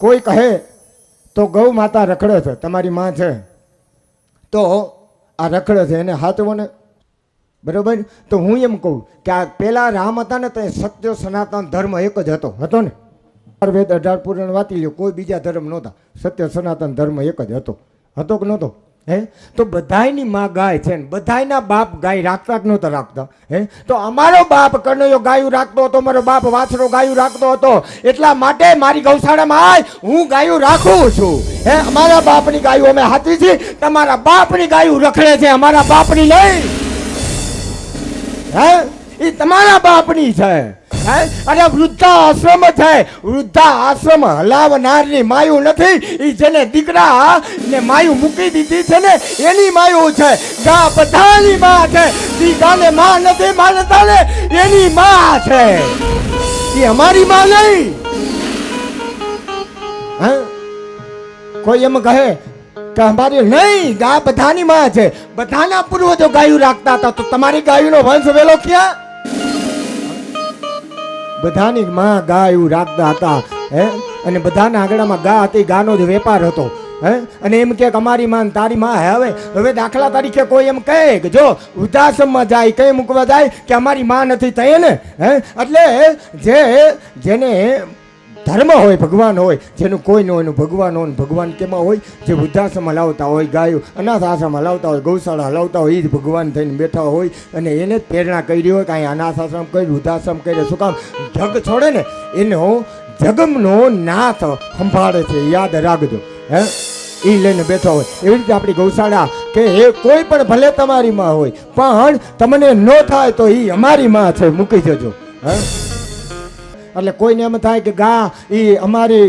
કોઈ કહે તો ગૌ માતા રખડે છે, તમારી માં છે તો આ રખડે છે એને હાચવો ને, બરોબર. તો હું એમ કહું કે આ પેલા રામ હતા ને તો એ સત્ય સનાતન ધર્મ એક જ હતો ને. વેદ 18 પુરાણ વાંચી લ્યો, કોઈ બીજા ધર્મ નહોતા, સત્ય સનાતન ધર્મ એક જ હતો કે નહોતો? હે તો બધાયની માં ગાય છે ને બધાયના બાપ ગાય રાખતા કે નહોતા રાખતા? હે તો અમારો બાપ કનૈયો ગાયું રાખતો હતો, મારો બાપ વાછરો ગાયું રાખતો હતો, એટલા માટે મારી ગૌશાળામાં હું ગાયું રાખું છું. હે અમારા બાપની ગાયું અમે હાથી છે, તમારા બાપની ગાયું રખડે છે, અમારા બાપની નહીં. હે એ તમારા બાપની છે. અરે વૃદ્ધા આશ્રમ છે, વૃદ્ધા આશ્રમ હલાવનારની માયું નથી, એ જેને દીકરા ને માયું મૂકી દીધી છે ને એની માયું છે. ગા બધાની માં છે, દીકરાને માં નથી માનતા ને એની માં છે, એ અમારી માં નહીં. હે કોઈ એમ કહે કે અમારી નહીં, ગા બધાની માં છે, બધાના પૂર્વજો ગાયું રાખતા હતા, તો તમારી ગાયુંનો વંશ વેલો ક્યાં? બધાની માં ગાયું રાખતા હતા. હે અને બધાના આંગણામાં ગા હતી, ગાનો જ વેપાર હતો. હે અને એમ કે અમારી માં તારી માં. હવે દાખલા તરીકે કોઈ એમ કહે કે જો વૃદ્ધાશ્રમમાં જાય, કઈ મૂકવા જાય કે અમારી માં નથી થઈ ને. હે એટલે જેને ધર્મ હોય, ભગવાન હોય, જેનું કોઈ ન હોય ભગવાન હોય, ભગવાન કેમાં હોય? જે વૃદ્ધાશ્રમ હલાવતા હોય, ગાયો અનાથ આશ્રમ હલાવતા હોય, ગૌશાળા હલાવતા હોય, એ જ ભગવાન થઈને બેઠા હોય અને એને જ પ્રેરણા કરી હોય કે અહીં અનાથ આશ્રમ કરી, વૃદ્ધાશ્રમ કરે. શું કામ? જગ છોડે ને એનો જગમનો નાથ સંભાળે છે, યાદ રાખજો. હે એ લઈને બેઠા હોય. એવી રીતે આપણી ગૌશાળા કે એ કોઈ પણ ભલે તમારી માં હોય પણ તમને ન થાય તો એ અમારી માં છે, મૂકી જજો. હે એટલે કોઈને એમ થાય કે ગા એ અમારી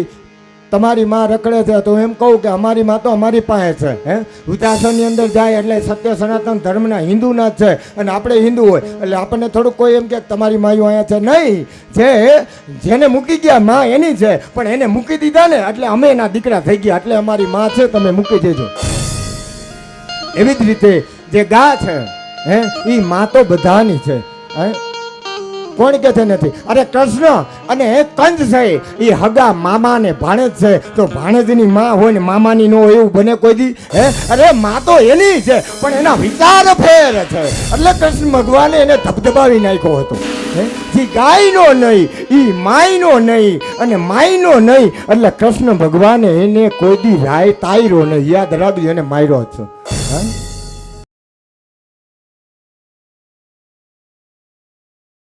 તમારી માં રખડે છે, તો એમ કહું કે અમારી માં તો અમારી પાસે છે. હે વૃદ્ધાશ્રમની અંદર જાય એટલે સત્ય સનાતન ધર્મના હિન્દુના જ છે અને આપણે હિન્દુ હોય એટલે આપણને થોડુંક કોઈ એમ કે તમારી માયું અહીંયા છે. નહીં, જેને મૂકી ગયા માં એની છે, પણ એને મૂકી દીધા ને એટલે અમે એના દીકરા થઈ ગયા, એટલે અમારી માં છે, તમે મૂકી દેજો. એવી જ રીતે જે ગા છે હે એ માં તો બધાની છે. હે કોણ કે છે નથી? અરે કૃષ્ણ અને કંસ છે એ હગા મામા ને ભાણેજ છે, તો ભાણેજની માં હોય ને મામાની ન હોય એવું બને કોઈ દી? હે અરે માં તો એની છે પણ એના વિચાર ફેર છે, એટલે કૃષ્ણ ભગવાને એને ધબધબાવી નાખ્યો હતો. જે ગાયનો નહીં એ માયનો નહીં અને માયનો નહીં, એટલે કૃષ્ણ ભગવાને એને કોઈ દી રાય તાયરો નહીં. યાદ રાખજો, એને માર્યો છે. હા